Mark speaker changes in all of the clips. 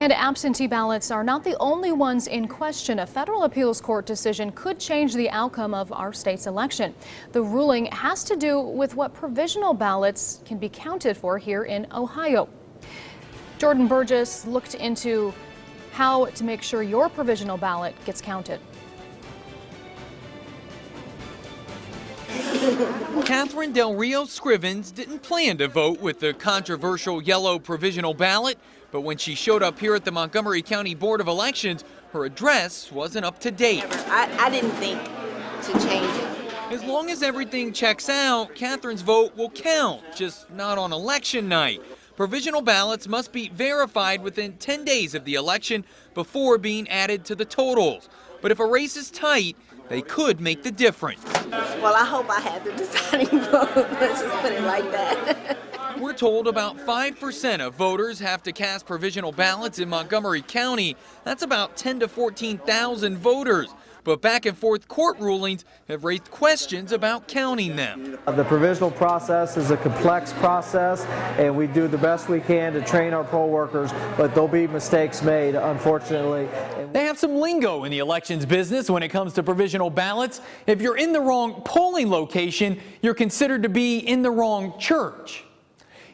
Speaker 1: And absentee ballots are not the only ones in question. A federal appeals court decision could change the outcome of our state's election. The ruling has to do with what provisional ballots can be counted for here in Ohio. Jordan Burgess looked into how to make sure your provisional ballot gets counted.
Speaker 2: Catherine Del Rio Scrivens didn't plan to vote with the controversial yellow provisional ballot, but when she showed up here at the Montgomery County Board of Elections, her address wasn't up to date.
Speaker 3: I didn't think to change it.
Speaker 2: As long as everything checks out, Catherine's vote will count, just not on election night. Provisional ballots must be verified within 10 days of the election before being added to the totals. But if a race is tight, they could make the difference.
Speaker 3: Well, I hope I had the deciding vote. Let's just put it like that.
Speaker 2: We're told about 5% of voters have to cast provisional ballots in Montgomery County. That's about 10 to 14,000 voters. But back and forth court rulings have raised questions about counting them.
Speaker 4: The provisional process is a complex process, and we do the best we can to train our poll workers, but there'll be mistakes made, unfortunately.
Speaker 2: They have some lingo in the elections business when it comes to provisional ballots. If you're in the wrong polling location, you're considered to be in the wrong church.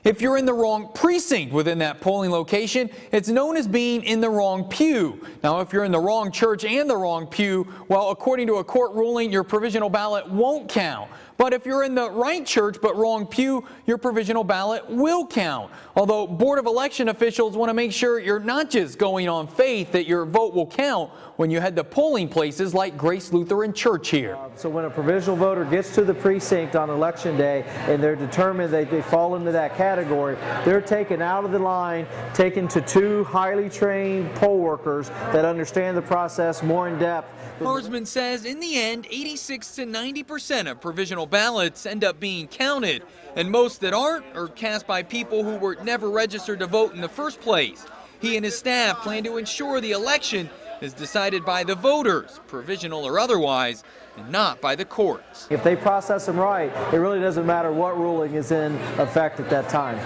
Speaker 2: If you're in the wrong precinct within that polling location, it's known as being in the wrong pew. Now, if you're in the wrong church and the wrong pew, well, according to a court ruling, your provisional ballot won't count. But if you're in the right church but wrong pew, your provisional ballot will count. Although Board of Election officials want to make sure you're not just going on faith that your vote will count when you head to polling places like Grace Lutheran Church here.
Speaker 4: So when a provisional voter gets to the precinct on election day and they're determined that they fall into that category, they're taken out of the line, taken to two highly trained poll workers that understand the process more in depth.
Speaker 2: Harsman says in the end, 86 to 90% of provisional ballots end up being counted, and most that aren't are cast by people who were never registered to vote in the first place. He and his staff plan to ensure the election is decided by the voters, provisional or otherwise, and not by the courts.
Speaker 4: If they process them right, it really doesn't matter what ruling is in effect at that time.